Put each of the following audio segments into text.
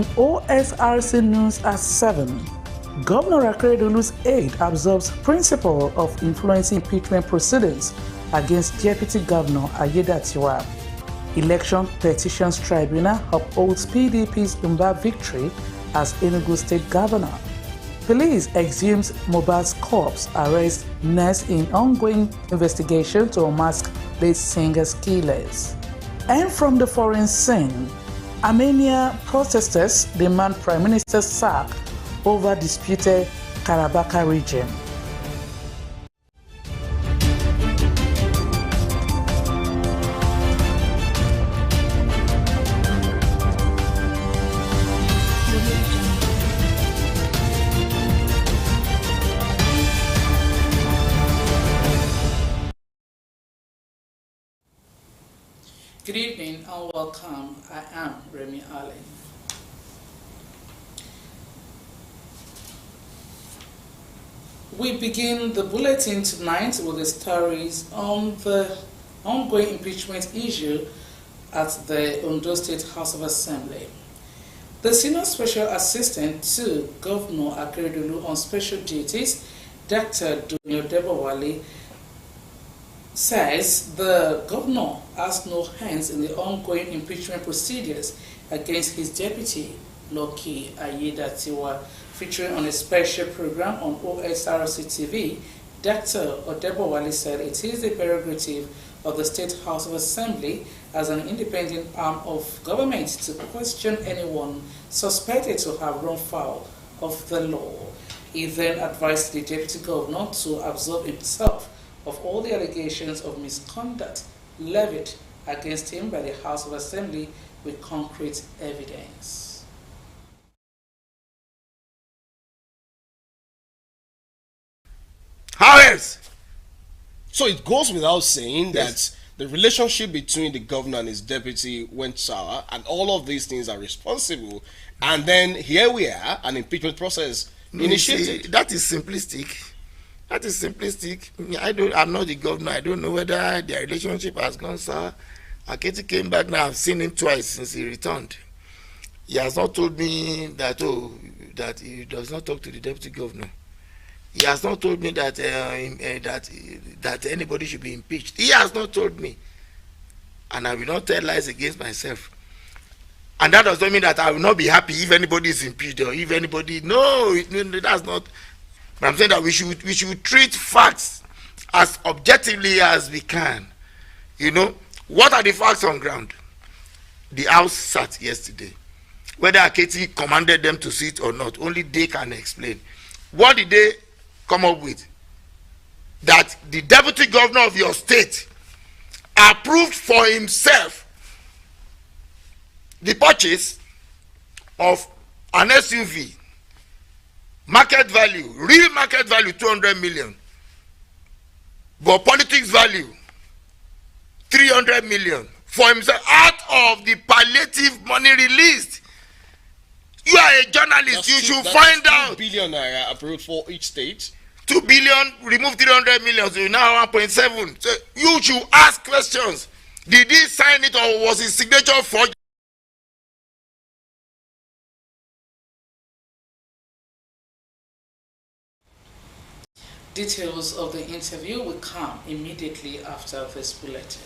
On OSRC News at 7, Governor Akeredolu's aide absorbs principle of influencing impeachment proceedings against Deputy Governor Ayedatiwa. Election Petitions Tribunal upholds PDP's Umba victory as Enugu State Governor. Police exhumes Mohbad's corpse, arrests next in ongoing investigation to unmask late singer's killers. And from the foreign scene, Armenia protesters demand Prime Minister's sack over disputed Karabakh region. Good evening and welcome. I am Remy Allen. We begin the bulletin tonight with the stories on the ongoing impeachment issue at the Ondo State House of Assembly. The Senior Special Assistant to Governor Akeredolu on Special Duties, Dr. Dunyo Debowale, says the governor has no hands in the ongoing impeachment procedures against his deputy, Lucky Ayedatiwa. Featuring on a special program on OSRC TV, Dr. Odebowale said it is the prerogative of the State House of Assembly as an independent arm of government to question anyone suspected to have run foul of the law. He then advised the deputy governor to absolve himself of all the allegations of misconduct levied against him by the House of Assembly with concrete evidence. How else? So it goes without saying that the relationship between the governor and his deputy went sour, and all of these things are responsible. And then here we are, an impeachment process initiated. See, that is simplistic. That is simplistic. I'm not the governor. I don't know whether their relationship has gone sour. Aketi came back now. I've seen him twice since he returned. He has not told me that that he does not talk to the deputy governor. He has not told me that that anybody should be impeached. He has not told me, and I will not tell lies against myself. And that does not mean that I will not be happy if anybody is impeached or if anybody. No, that's not. But I'm saying that we should treat facts as objectively as we can. You know, what are the facts on ground? The House sat yesterday. Whether Aketi commanded them to sit or not, only they can explain. What did they come up with? That the deputy governor of your state approved for himself the purchase of an SUV, market value, real market value 200 million, but politics value 300 million for himself out of the palliative money released. You are a journalist. You should find out. 2 billion naira approved for each state. 2 billion, remove 300 million, so now 1.7. So you should ask questions. Did he sign it or was his signature forged? Details of the interview will come immediately after this bulletin.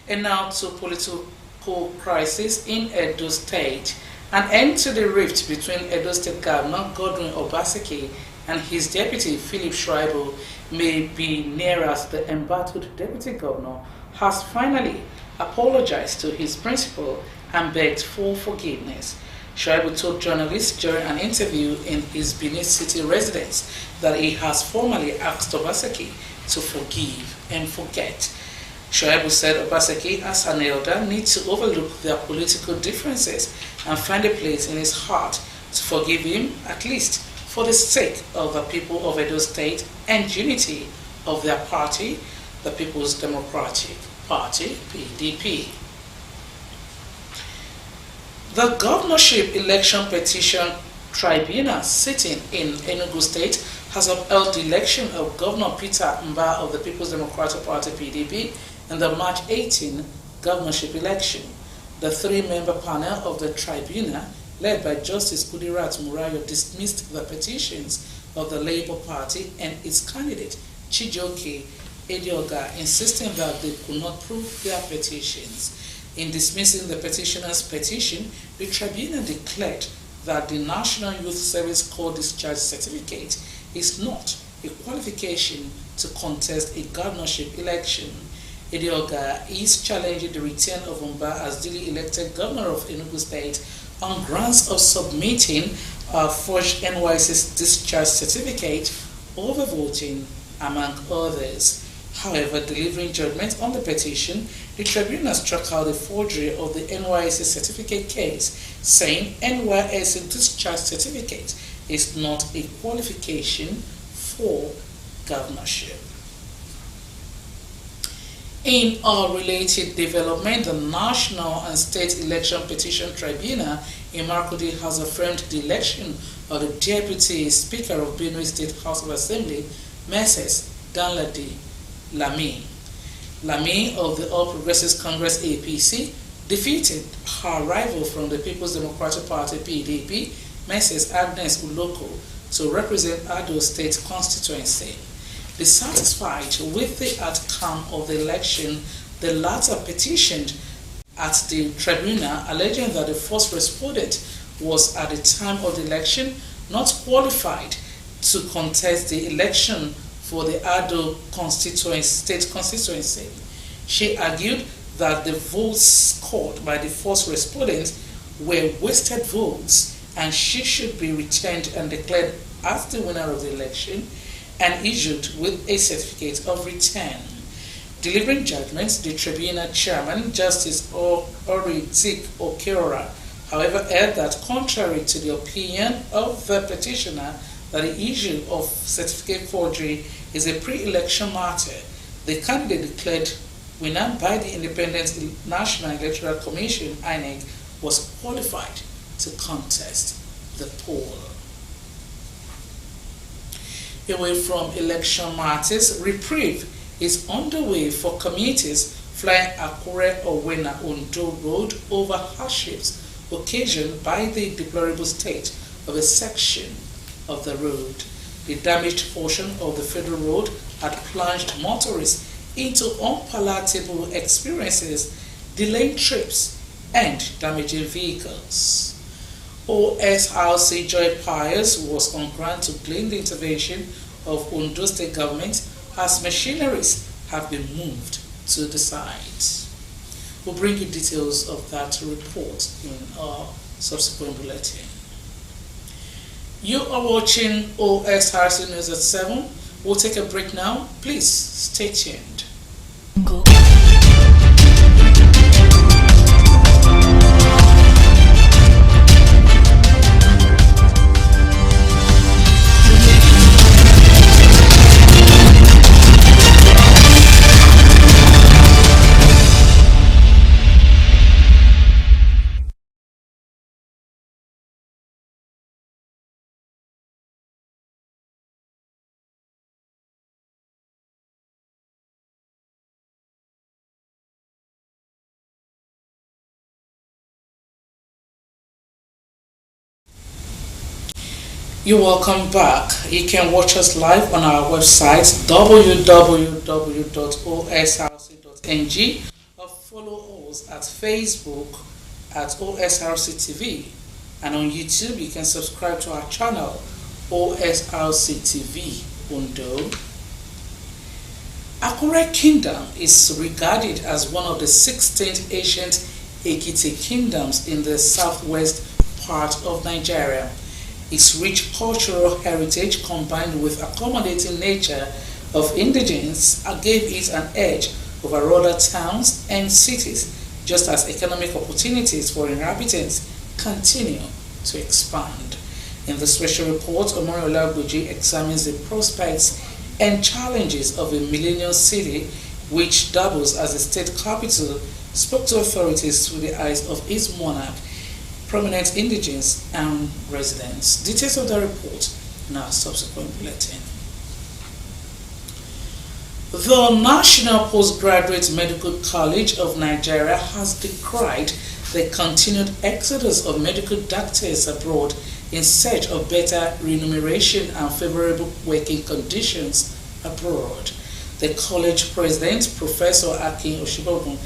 And now to political crisis in Edo State. An end to the rift between Edo State Governor Godwin Obaseki and his deputy Philip Shaibu may be near as the embattled deputy governor has finally apologized to his principal and begged for forgiveness. Shaibu told journalists during an interview in his Benin City residence that he has formally asked Obaseki to forgive and forget. Shaibu said Obaseki, as an elder, needs to overlook their political differences and find a place in his heart to forgive him, at least for the sake of the people of Edo State and unity of their party, the People's Democratic Party, PDP. The Governorship Election Petition Tribunal sitting in Enugu State has upheld the election of Governor Peter Mba of the People's Democratic Party, PDP, in the March 18 governorship election. The three-member panel of the tribunal, led by Justice Kudirat Murayo, dismissed the petitions of the Labour Party and its candidate, Chijioke Edioga, insisting that they could not prove their petitions. In dismissing the petitioner's petition, the tribunal declared that the National Youth Service Corps Discharge Certificate is not a qualification to contest a governorship election. Edioga is challenging the return of Umba as duly elected governor of Enugu State on grounds of submitting a forged NYSC discharge certificate over voting, among others. However, delivering judgment on the petition, the tribunal struck out the forgery of the NYSC certificate case, saying NYSC discharge certificate is not a qualification for governorship. In a related development, the National and State Election Petition Tribunal in Makurdi has affirmed the election of the Deputy Speaker of Benue State House of Assembly, Mrs. Danladi Lami. Lami of the All Progressives Congress APC defeated her rival from the People's Democratic Party PDP, Mrs. Agnes Uloko, to represent Ado State constituency. Dissatisfied with the outcome of the election, the latter petitioned at the tribunal, alleging that the first respondent was at the time of the election not qualified to contest the election for the Ado state constituency. She argued that the votes scored by the first respondent were wasted votes and she should be returned and declared as the winner of the election and issued with a certificate of return. Delivering judgments, the tribunal chairman, Justice Orizik Okeora, however, held that contrary to the opinion of the petitioner that the issue of certificate forgery is a pre-election matter, the candidate declared winner by the Independent National Electoral Commission, INEC, was qualified to contest the poll. Away from election matters, reprieve is underway for commuters flying Akure Owena Ondo Road over hardships occasioned by the deplorable state of a section of the road. The damaged portion of the federal road had plunged motorists into unpalatable experiences, delaying trips and damaging vehicles. Osrc Joy Pius was on ground to claim the intervention of Ondo State government as machineries have been moved to the site. We'll bring you details of that report in our subsequent bulletin. You are watching Osrc News at 7. We'll take a break now. Please stay tuned. Go. You're welcome back. You can watch us live on our website www.osrc.ng or follow us at Facebook at OSRC TV, and on YouTube you can subscribe to our channel OSRC TV Undo. Akure Kingdom is regarded as one of the 16 ancient Ekiti kingdoms in the southwest part of Nigeria. Its rich cultural heritage combined with accommodating nature of indigenes gave it an edge over other towns and cities, just as economic opportunities for inhabitants continue to expand. In the special report, Omoriola Guji examines the prospects and challenges of a millennial city which doubles as a state capital, spoke to authorities through the eyes of its monarch, prominent indigenes and residents. Details of the report in our subsequent bulletin. The National Postgraduate Medical College of Nigeria has decried the continued exodus of medical doctors abroad in search of better remuneration and favorable working conditions abroad. The college president, Professor Akin Oshibogun,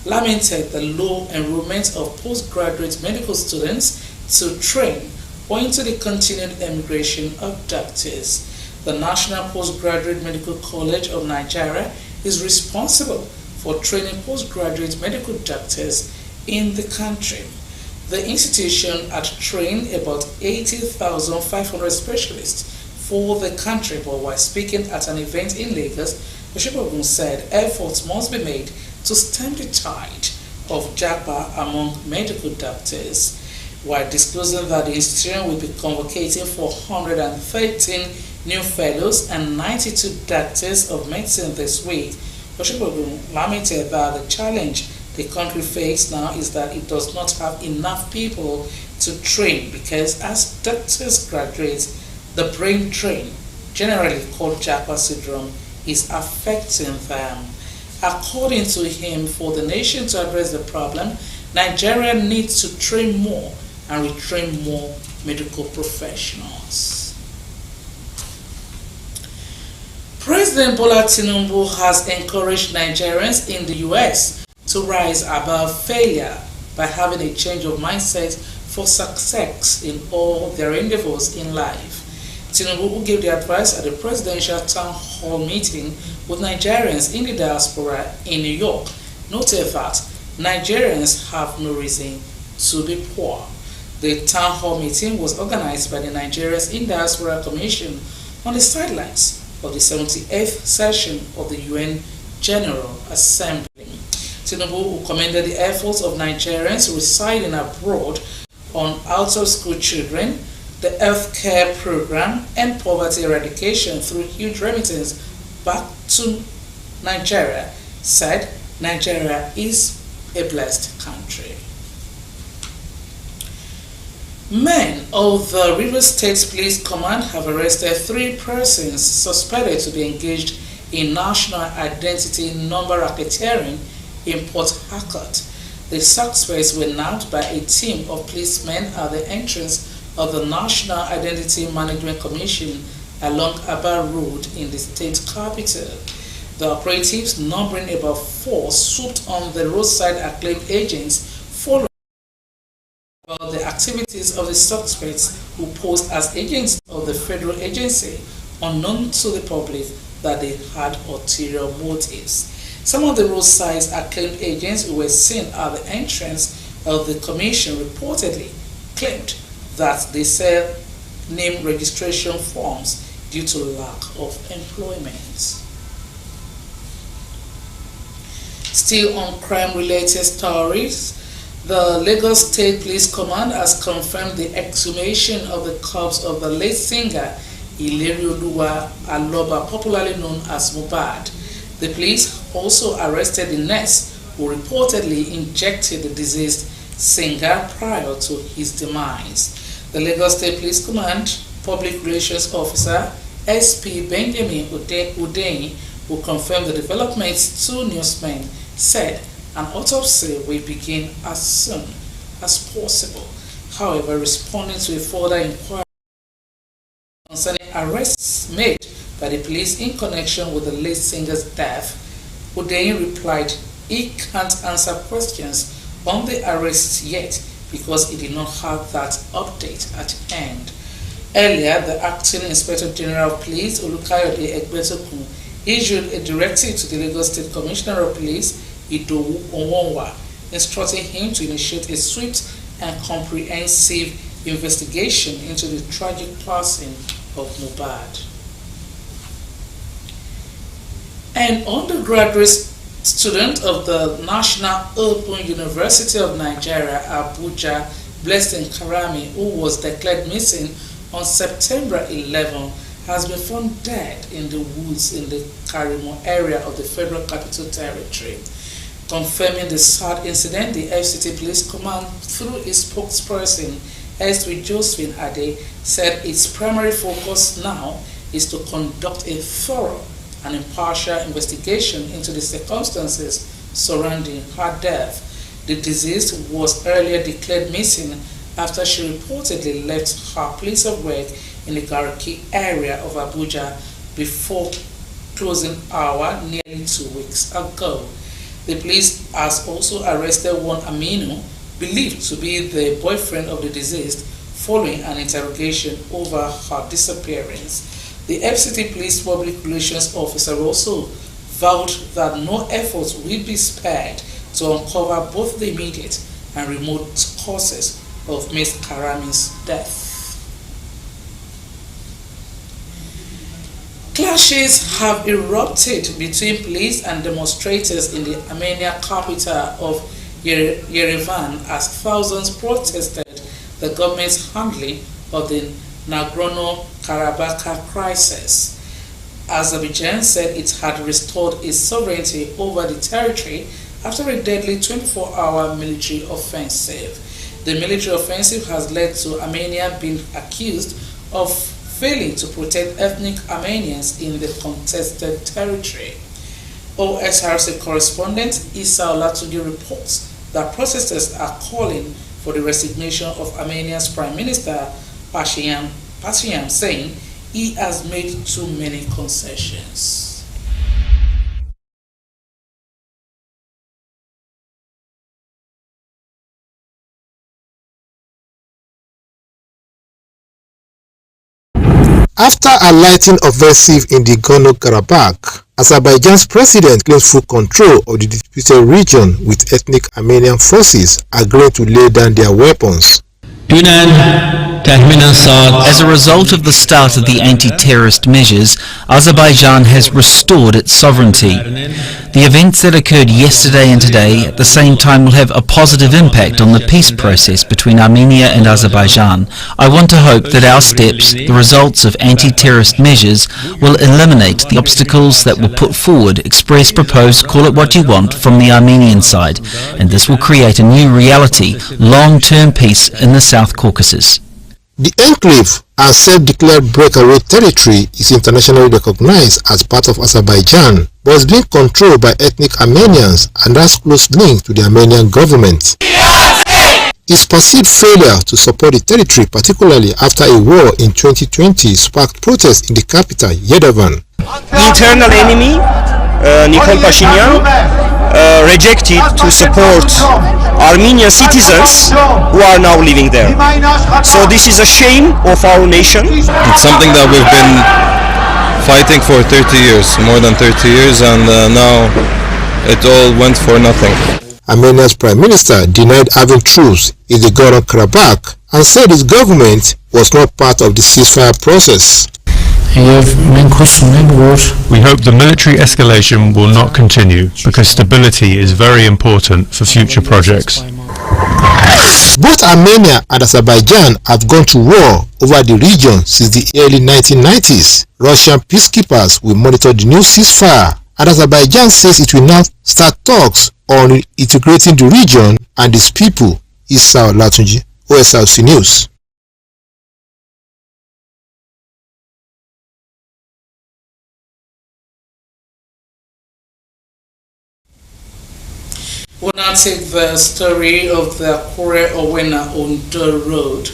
lamented the low enrollment of postgraduate medical students to train owing to the continued emigration of doctors. The National Postgraduate Medical College of Nigeria is responsible for training postgraduate medical doctors in the country. The institution had trained about 80,500 specialists for the country, but while speaking at an event in Lagos, Oshibogun said efforts must be made to stem the tide of japa among medical doctors. While disclosing that the institution will be convocating for 113 new fellows and 92 doctors of medicine this week, Oshibogun lamented that the challenge the country faces now is that it does not have enough people to train because as doctors graduate, the brain drain, generally called japa syndrome, is affecting them. According to him, for the nation to address the problem, Nigeria needs to train more and retrain more medical professionals. President Bola Tinubu has encouraged Nigerians in the US to rise above failure by having a change of mindset for success in all their endeavors in life. Tinubu, who gave the advice at the presidential town hall meeting with Nigerians in the diaspora in New York, noted that Nigerians have no reason to be poor. The town hall meeting was organized by the Nigerians in Diaspora Commission on the sidelines of the 78th session of the UN General Assembly. Tinubu, who commended the efforts of Nigerians residing abroad on out-of-school children, the healthcare program, and poverty eradication through huge remittance back to Nigeria, said Nigeria is a blessed country. Men of the Rivers State Police Command have arrested 3 persons suspected to be engaged in national identity number racketeering in Port Harcourt. The suspects were nabbed by a team of policemen at the entrance of the National Identity Management Commission along Aba Road in the state capital. The operatives, numbering about 4, swooped on the roadside acclaimed agents following about the activities of the suspects who posed as agents of the federal agency, unknown to the public that they had ulterior motives. Some of the roadside acclaimed agents who were seen at the entrance of the commission reportedly claimed that they sell name registration forms due to lack of employment. Still on crime-related stories, the Lagos State Police Command has confirmed the exhumation of the corpse of the late singer Ilerioluwa Aloba, popularly known as Mohbad. The police also arrested the nurse who reportedly injected the deceased singer prior to his demise. The Lagos State Police Command Public Relations Officer SP Benjamin Udein, who confirmed the developments to newsmen, said an autopsy will begin as soon as possible. However, responding to a further inquiry concerning arrests made by the police in connection with the late singer's death, Udein replied he can't answer questions on the arrests yet because he did not have that update at hand. Earlier, the Acting Inspector General of Police, Olukayode Egbetokun, issued a directive to the Lagos State Commissioner of Police, Idowu Onwonwa, instructing him to initiate a swift and comprehensive investigation into the tragic passing of Mohbad. An undergraduate student of the National Open University of Nigeria, Abuja, Blessing Karami, who was declared missing on September 11, has been found dead in the woods in the Karimo area of the Federal Capital Territory. Confirming the sad incident, the FCT Police Command, through its spokesperson, SP Josephine Ade, said its primary focus now is to conduct a thorough and impartial investigation into the circumstances surrounding her death. The deceased was earlier declared missing after she reportedly left her place of work in the Garki area of Abuja before closing hour nearly 2 weeks ago. The police has also arrested one Aminu, believed to be the boyfriend of the deceased, following an interrogation over her disappearance. The FCT Police Public Relations Officer also vowed that no efforts will be spared to uncover both the immediate and remote causes of Ms. Karami's death. Clashes have erupted between police and demonstrators in the Armenian capital of Yerevan as thousands protested the government's handling of the Nagorno-Karabakh crisis. Azerbaijan said it had restored its sovereignty over the territory after a deadly 24-hour military offensive. The military offensive has led to Armenia being accused of failing to protect ethnic Armenians in the contested territory. Osrc correspondent Isa Olatugi reports that protesters are calling for the resignation of Armenia's Prime Minister Pashinyan, saying he has made too many concessions. After a lighting offensive in the Nagorno-Karabakh, Azerbaijan's president claims full control of the disputed region, with ethnic Armenian forces agreeing to lay down their weapons. As a result of the start of the anti-terrorist measures, Azerbaijan has restored its sovereignty. The events that occurred yesterday and today at the same time will have a positive impact on the peace process between Armenia and Azerbaijan. I want to hope that our steps, the results of anti-terrorist measures, will eliminate the obstacles that were put forward, express, propose, call it what you want, from the Armenian side, and this will create a new reality, long-term peace in the South Caucasus. The enclave, a self-declared breakaway territory, is internationally recognized as part of Azerbaijan, but is being controlled by ethnic Armenians and has close links to the Armenian government. Its perceived failure to support the territory, particularly after a war in 2020, sparked protests in the capital, Yerevan. Internal enemy, Nikol Pashinyan, rejected to support Armenian citizens who are now living there. So this is a shame of our nation. It's something that we've been fighting for 30 years, more than 30 years, and now it all went for nothing. Armenia's prime minister denied having troops in the Nagorno-Karabakh and said his government was not part of the ceasefire process. We hope the military escalation will not continue because stability is very important for future projects. Both Armenia and Azerbaijan have gone to war over the region since the early 1990s. Russian peacekeepers will monitor the new ceasefire, and Azerbaijan says it will now start talks on integrating the region and its people. Isa Olatunji, Osrc News. We'll now take the story of the Akure Owena Ondo Road.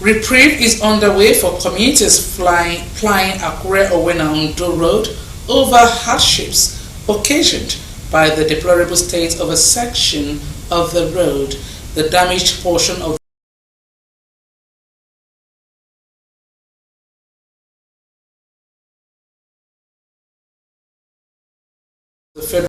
Reprieve is underway for commuters plying Akure Owena Ondo Road over hardships occasioned by the deplorable state of a section of the road. The damaged portion of the federal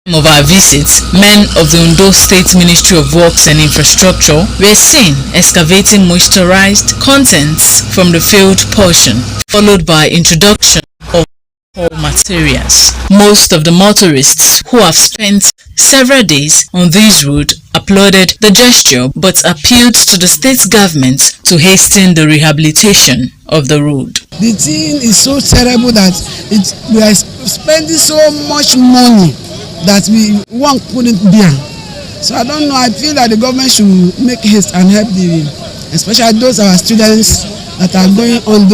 Of our visits, men of the Ondo State Ministry of Works and Infrastructure were seen excavating moisturized contents from the failed portion, followed by introduction of all materials. Most of the motorists who have spent several days on this road applauded the gesture but appealed to the state government to hasten the rehabilitation of the road. The thing is so terrible that we are spending so much money that one couldn't bear. So I don't know, I feel that the government should make haste and help especially those our students that are going on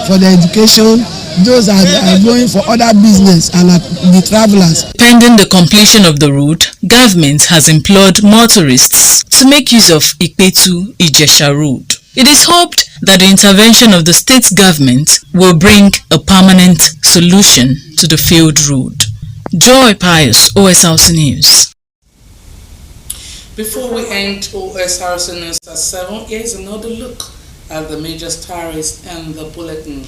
for their education, those that are going for other business, and the travelers. Pending the completion of the road, government has implored motorists to make use of Ipetu-Ijesha road. It is hoped that the intervention of the state government will bring a permanent solution to the failed road. Joy Pius, Osrc News. Before we end Osrc News at 7, here's another look at the major stories in the bulletin.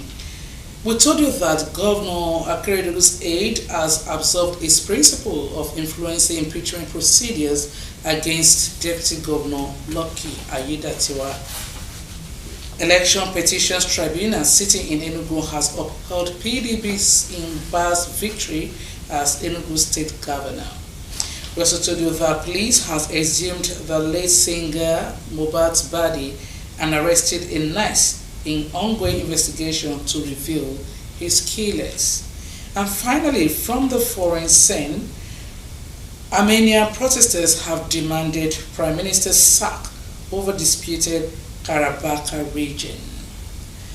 We told you that Governor Akeredelu's aide has observed his principle of influencing impeachment procedures against Deputy Governor Lucky Aiyedatiwa. Election Petitions Tribunal sitting in Enugu has upheld PDP's Imba's victory as Enugu State Governor. We also told you that police has exhumed the late singer Mohbad's body and arrested a nurse in ongoing investigation to reveal his killers. And finally, from the foreign scene, Armenian protesters have demanded Prime Minister's sack over disputed Karabakh region.